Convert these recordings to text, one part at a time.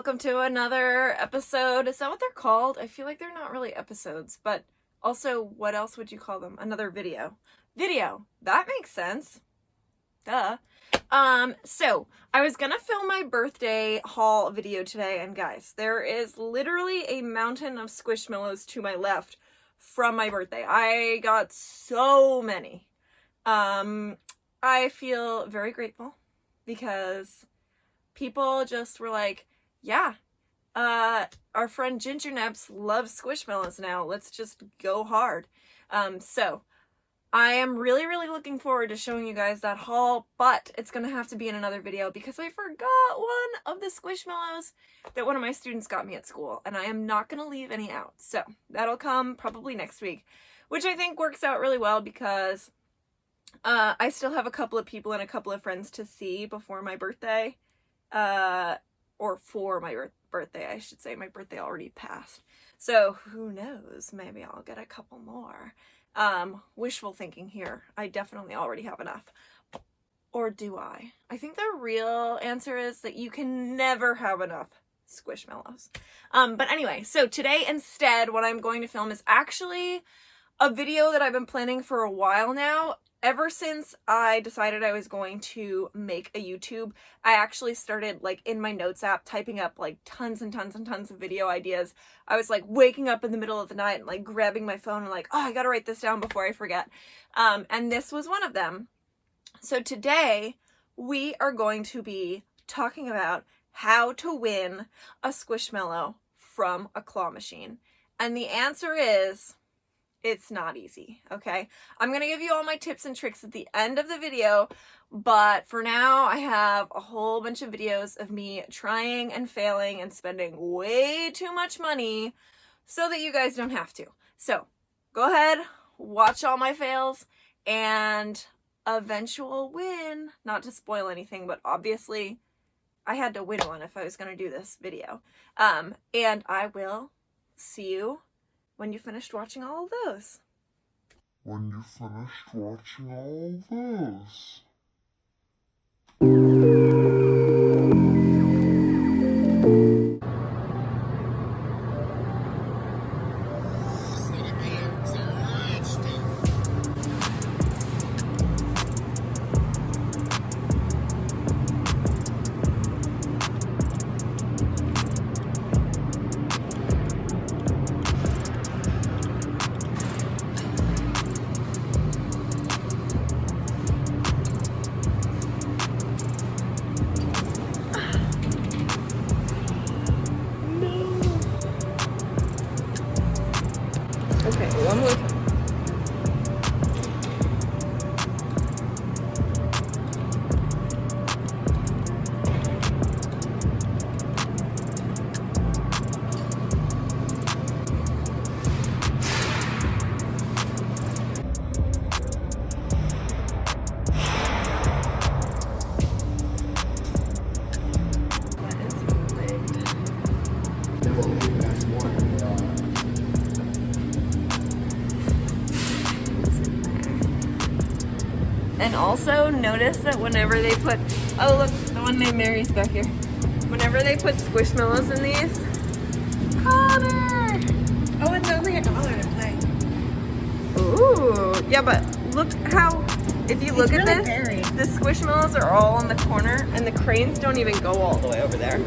welcome to another episode. Is that what they're called? I feel like they're not really episodes, but also, what else would you call them? Another video. Video. That makes sense. Duh. So, I was gonna film my birthday haul video today, and guys, there is literally a mountain of Squishmallows to my left from my birthday. I got so many. I feel very grateful because people just were like, yeah, our friend GingerNaps loves Squishmallows now. Let's just go hard. So I am really looking forward to showing you guys that haul, but it's going to have to be in another video because I forgot one of the Squishmallows that one of my students got me at school, and I am not going to leave any out. So that'll come probably next week, which I think works out really well because I still have a couple of people and a couple of friends to see before my birthday. Or for my birthday, I should say. My birthday already passed. So who knows? Maybe I'll get a couple more. Wishful thinking here. I definitely already have enough. Or do I? I think the real answer is that you can never have enough Squishmallows. But anyway, so today instead what I'm going to film is actually a video that I've been planning for a while now. Ever since I decided I was going to make a YouTube, I actually started like in my notes app typing up like tons and tons of video ideas. I was like waking up in the middle of the night and like grabbing my phone and like, oh, I gotta write this down before I forget. And this was one of them. So today we are going to be talking about how to win a Squishmallow from a claw machine. And the answer is, it's not easy, okay? I'm gonna give you all my tips and tricks at the end of the video, but for now, I have a whole bunch of videos of me trying and failing and spending way too much money so that you guys don't have to. So, go ahead, watch all my fails, and eventual win. Not to spoil anything, but obviously, I had to win one if I was gonna do this video. And I will see you when you finished watching all of those. When you finished watching all of those. Okay, one more time. And also notice that whenever they put, oh look, the one named Mary's back here. Whenever they put Squishmallows in these, color! Oh, it's only a dollar to play. Ooh, yeah, but look how, if you look It's at really this, varied. the Squishmallows are all on the corner and the cranes don't even go all the way over there.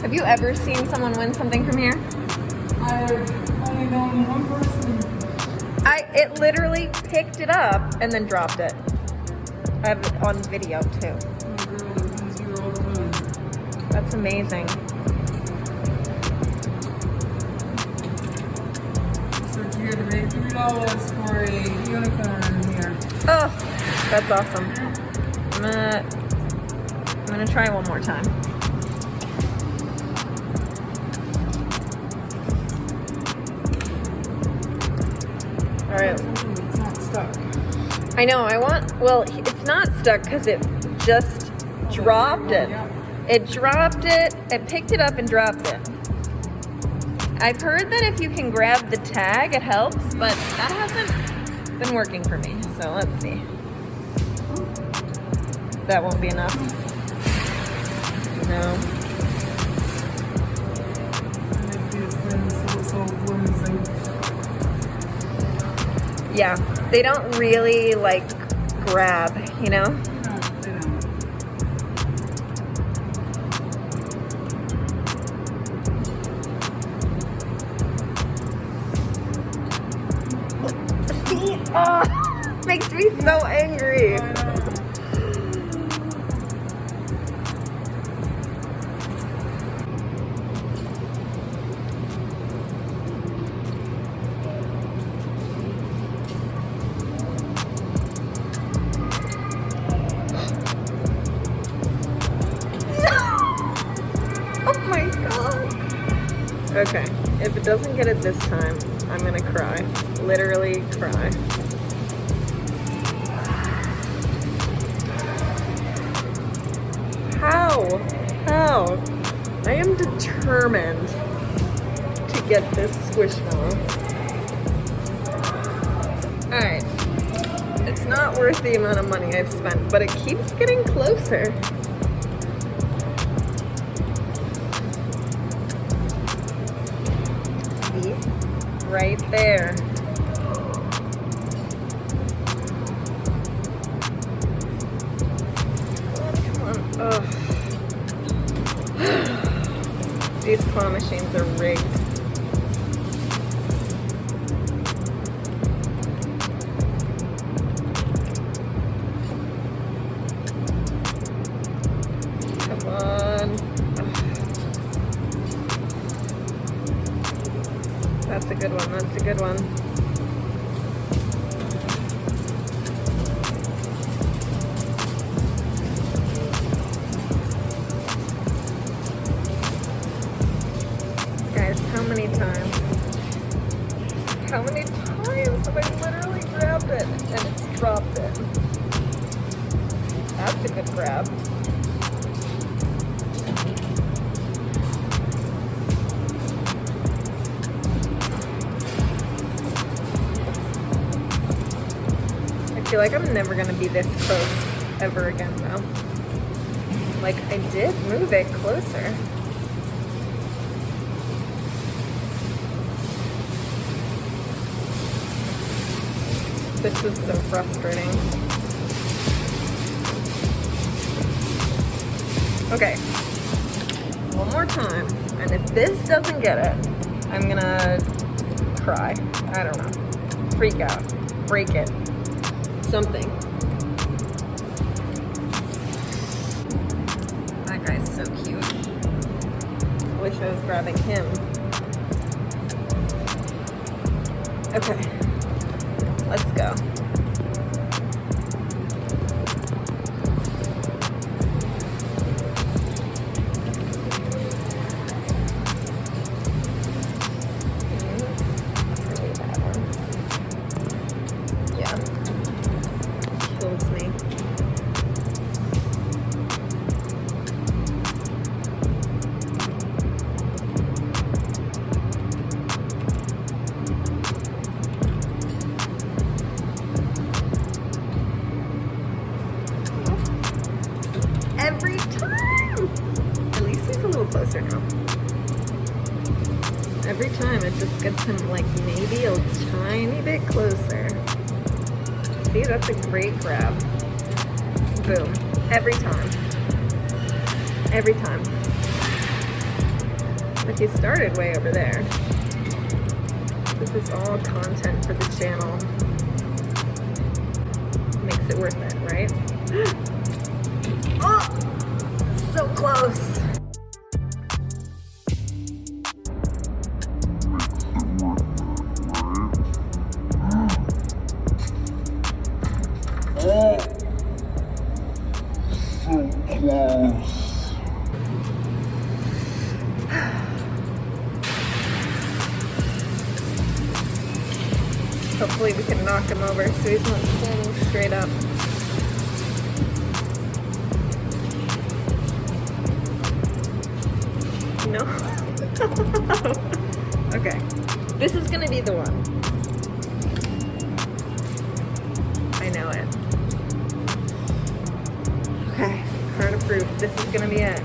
Have you ever seen someone win something from here? I've only known one person. It literally picked it up and then dropped it. I have it on video too. A girl that comes here all the time. That's amazing. So here to make $3 for a unicorn here. Oh, that's awesome. I'm gonna try one more time. All right. It's not stuck. I know. Well, it's not stuck because it just dropped it. It dropped it. It picked it up and dropped it. I've heard that if you can grab the tag, it helps, but that hasn't been working for me. So let's see. That won't be enough. No. Yeah, they don't really like grab, you know? No, they don't. See? Oh, makes me so angry. I know. Oh my god. Okay, if it doesn't get it this time, I'm gonna cry. Literally cry. How? How? I am determined to get this Squishmallow. Alright. It's not worth the amount of money I've spent, but it keeps getting closer. See? Right there. Come on. Ugh. These claw machines are rigged. Come on. That's a good one. That's a good one. Guys, how many times? How many times have I literally grabbed it and it's dropped it? That's a good grab. I feel like I'm never gonna be this close ever again though. Like, I did move it closer. This is so frustrating. Okay, one more time, and if this doesn't get it, I'm gonna cry. I don't know. Freak out. Break it. Something. That guy's so cute. I wish I was grabbing him. Okay. Let's go. Yeah. Kills me. Every time! At least he's a little closer now. Every time it just gets him like maybe a tiny bit closer. See, that's a great grab. Boom. Every time. Every time. But he started way over there. This is all content for the channel. Makes it worth it, right? Oh! So close! Oh! So close. Hopefully we can knock him over so he's not standing straight up. No. Okay. This is gonna be the one. I know it. Okay, card approved. This is gonna be it.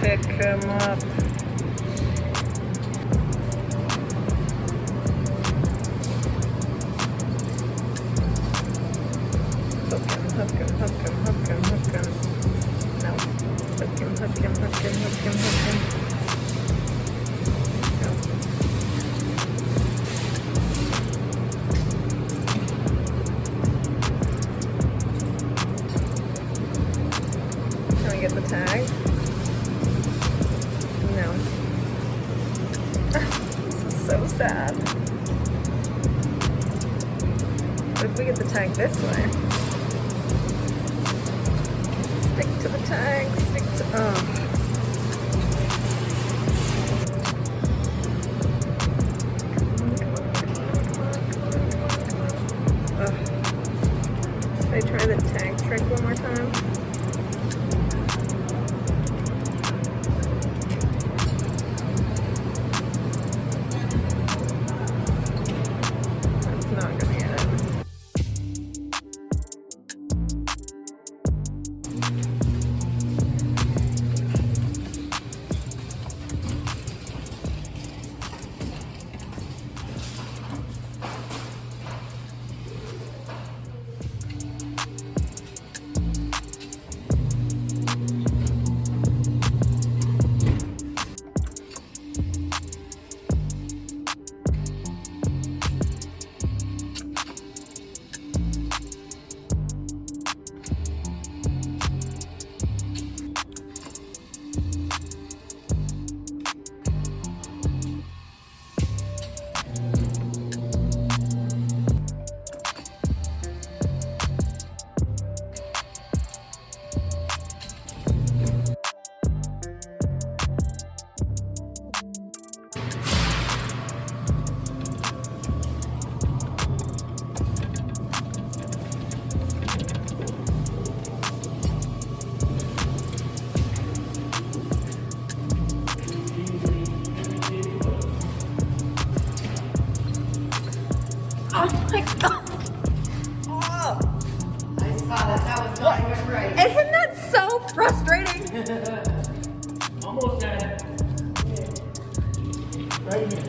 Pick him up. Hook him. No. Hook him. No. Can we get the tag? No. This is so sad. What if we get the tag this way? Stick to the tag, oh. Should I try the tag trick one more time? That's not gonna get it. Oh my god! Oh. I saw that was not even right. Isn't that so frustrating? Almost got it. Right here.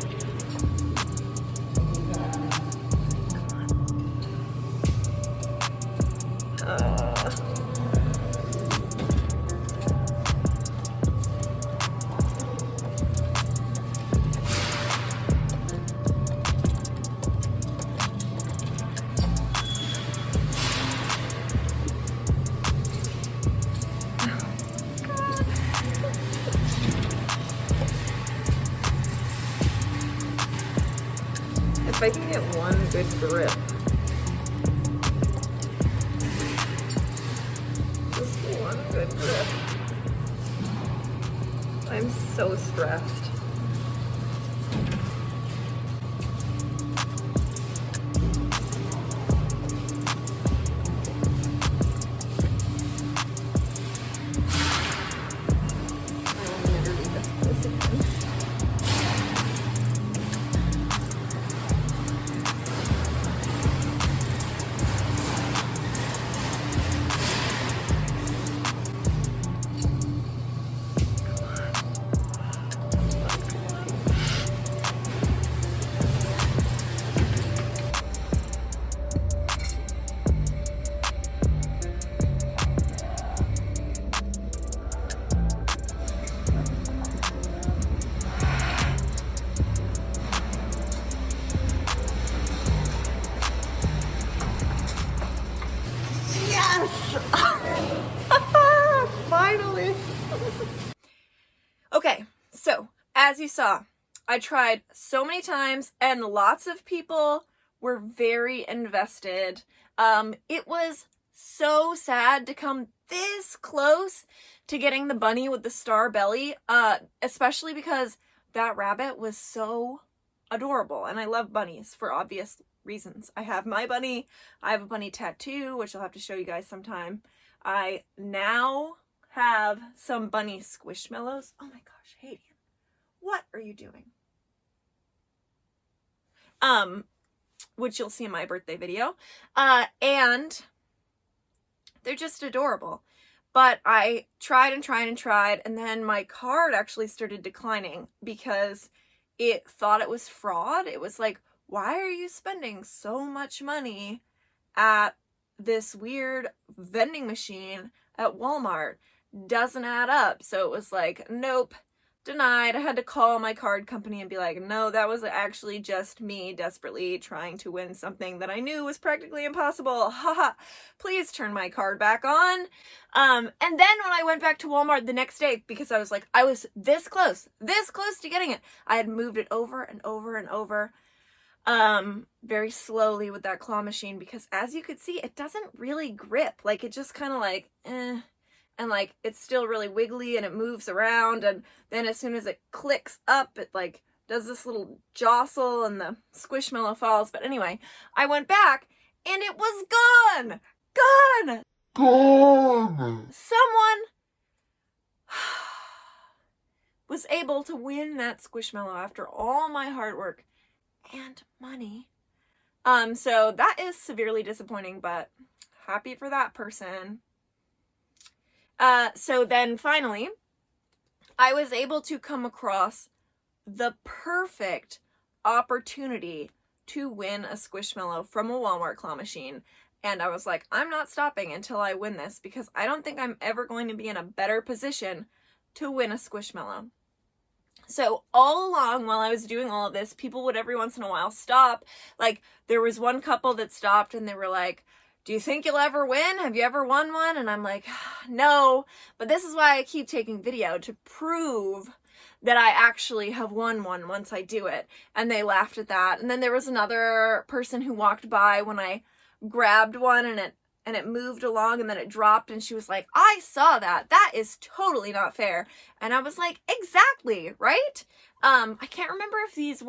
If I can get one good grip. Just one good grip. I'm so stressed. I'll never do this again. So, as you saw, I tried so many times and lots of people were very invested. It was so sad to come this close to getting the bunny with the star belly, especially because that rabbit was so adorable, and I love bunnies for obvious reasons. I have my bunny, I have a bunny tattoo, which I'll have to show you guys sometime. I now have some bunny squishmallows. Oh my gosh, Hayden, what are you doing? Which you'll see in my birthday video. And they're just adorable. But I tried and tried and tried, and then my card actually started declining because it thought it was fraud. It was like, why are you spending so much money at this weird vending machine at Walmart? Doesn't add up. So it was like, nope, denied. I had to call my card company and be like, no, that was actually just me desperately trying to win something that I knew was practically impossible. Haha, please turn my card back on. And then when I went back to Walmart the next day, because I was like, I was this close to getting it. I had moved it over and over and over, very slowly with that claw machine, because as you could see, it doesn't really grip. Like, it just kind of like, and like it's still really wiggly and it moves around, and then as soon as it clicks up, it like does this little jostle and the squishmallow falls. But anyway, I went back and it was gone. Someone was able to win that squishmallow after all my hard work and money. So that is severely disappointing, but happy for that person. So then finally, I was able to come across the perfect opportunity to win a Squishmallow from a Walmart claw machine. And I was like, I'm not stopping until I win this, because I don't think I'm ever going to be in a better position to win a Squishmallow. So all along while I was doing all of this, people would every once in a while stop. Like, there was one couple that stopped and they were like, do you think you'll ever win? Have you ever won one? And I'm like, no, but this is why I keep taking video, to prove that I actually have won one once I do it. And they laughed at that. And then there was another person who walked by when I grabbed one and it moved along and then it dropped, and she was like, I saw that. That is totally not fair. And I was like, exactly, right? I can't remember if these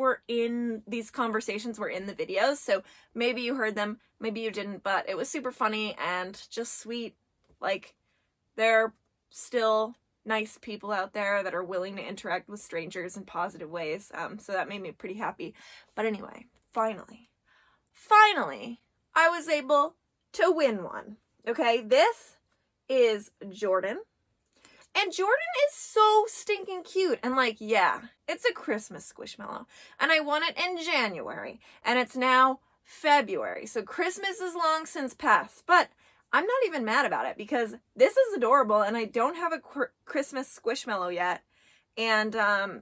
conversations were in the videos, so maybe you heard them, maybe you didn't, but it was super funny and just sweet. Like, they're still nice people out there that are willing to interact with strangers in positive ways. So that made me pretty happy. But anyway, finally, I was able to win one. Okay, this is Jordan. And Jordan is so stinking cute. And like, yeah, it's a Christmas Squishmallow. And I won it in January. And it's now February. So Christmas is long since passed. But I'm not even mad about it, because this is adorable and I don't have a Christmas Squishmallow yet. And I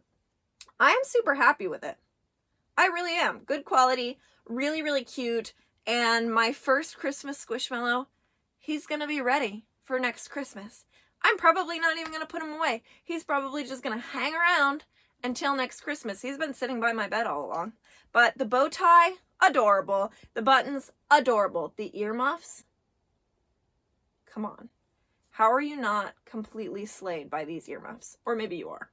am super happy with it. I really am. Good quality, really, really cute. And my first Christmas Squishmallow, he's going to be ready for next Christmas. I'm probably not even going to put him away. He's probably just going to hang around until next Christmas. He's been sitting by my bed all along. But the bow tie, adorable. The buttons, adorable. The earmuffs, come on. How are you not completely slayed by these earmuffs? Or maybe you are.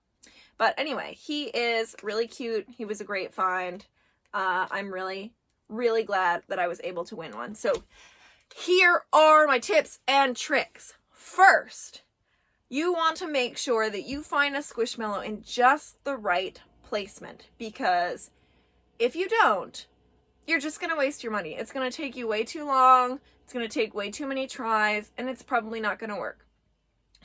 But anyway, he is really cute. He was a great find. I'm really, really glad that I was able to win one. So here are my tips and tricks. First, you want to make sure that you find a Squishmallow in just the right placement, because if you don't, you're just going to waste your money. It's going to take you way too long. It's going to take way too many tries, and it's probably not going to work.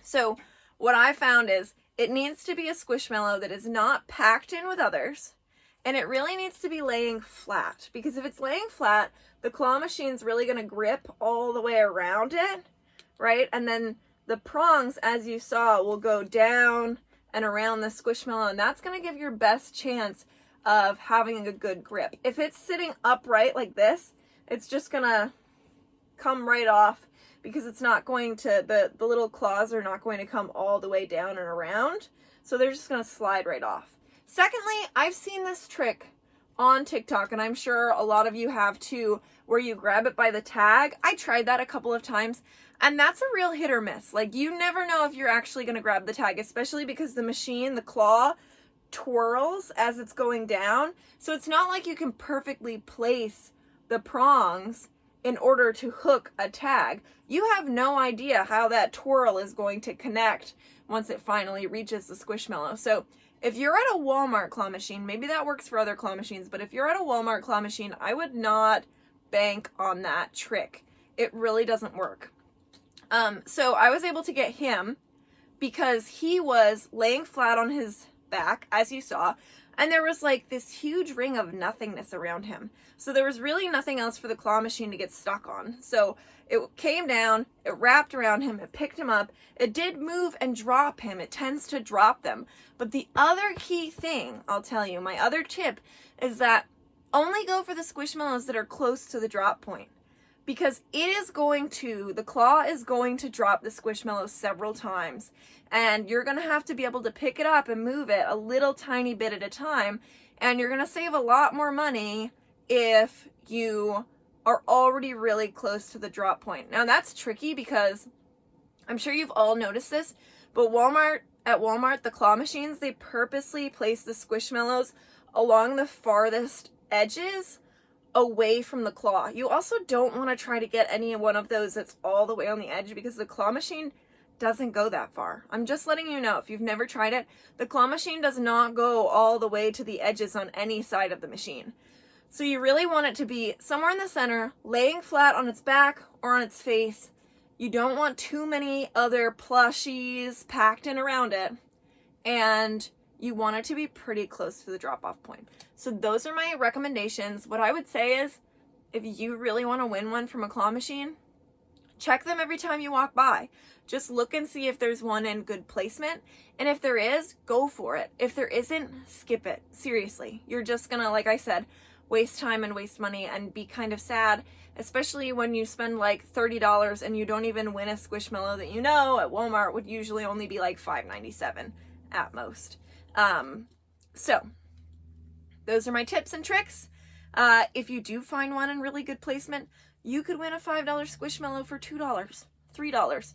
So what I found is it needs to be a Squishmallow that is not packed in with others, and it really needs to be laying flat, because if it's laying flat, the claw machine's really going to grip all the way around it, right? And then the prongs, as you saw, will go down and around the Squishmallow, and that's going to give your best chance of having a good grip. If it's sitting upright like this, it's just going to come right off because it's not going to, the little claws are not going to come all the way down and around. So they're just going to slide right off. Secondly, I've seen this trick on TikTok, and I'm sure a lot of you have too, where you grab it by the tag. I tried that a couple of times, and that's a real hit or miss. Like, you never know if you're actually going to grab the tag, especially because the machine, the claw, twirls as it's going down. So it's not like you can perfectly place the prongs in order to hook a tag. You have no idea how that twirl is going to connect once it finally reaches the Squishmallow. So if you're at a Walmart claw machine, maybe that works for other claw machines, but if you're at a Walmart claw machine, I would not bank on that trick. It really doesn't work. So I was able to get him because he was laying flat on his back, as you saw, and there was like this huge ring of nothingness around him. So there was really nothing else for the claw machine to get stuck on. So it came down, it wrapped around him, it picked him up. It did move and drop him. It tends to drop them. But the other key thing, I'll tell you, my other tip is that only go for the Squishmallows that are close to the drop point. Because the claw is going to drop the Squishmallow several times. And you're going to have to be able to pick it up and move it a little tiny bit at a time. And you're going to save a lot more money if you are already really close to the drop point. Now that's tricky because I'm sure you've all noticed this, but at Walmart, the claw machines, they purposely place the Squishmallows along the farthest edges away from the claw. You also don't want to try to get any one of those that's all the way on the edge because the claw machine doesn't go that far. I'm just letting you know, if you've never tried it, the claw machine does not go all the way to the edges on any side of the machine. So you really want it to be somewhere in the center, laying flat on its back or on its face. You don't want too many other plushies packed in around it, and you want it to be pretty close to the drop-off point. So those are my recommendations. What I would say is, if you really want to win one from a claw machine, check them every time you walk by. Just look and see if there's one in good placement. And if there is, go for it. If there isn't, skip it. Seriously. You're just gonna, like I said, waste time and waste money and be kind of sad, especially when you spend like $30 and you don't even win a Squishmallow that you know at Walmart would usually only be like $5.97 at most. So those are my tips and tricks. If you do find one in really good placement, you could win a $5 Squishmallow for $2, $3,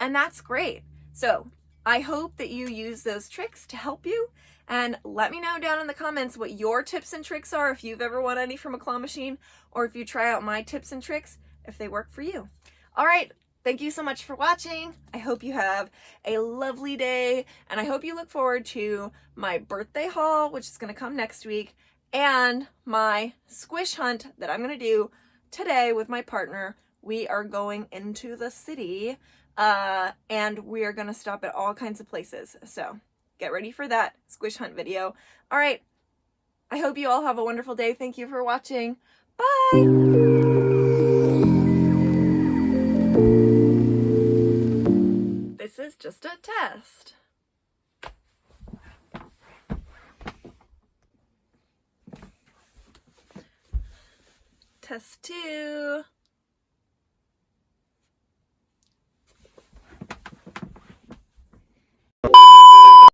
and that's great. So I hope that you use those tricks to help you, and let me know down in the comments what your tips and tricks are, if you've ever won any from a claw machine, or if you try out my tips and tricks, if they work for you. All right, thank you so much for watching. I hope you have a lovely day, and I hope you look forward to my birthday haul, which is going to come next week, and my squish hunt that I'm going to do today with my partner. We are going into the city, and we are going to stop at all kinds of places. So get ready for that squish hunt video. All right. I hope you all have a wonderful day. Thank you for watching. Bye. This is just a test. Test 2.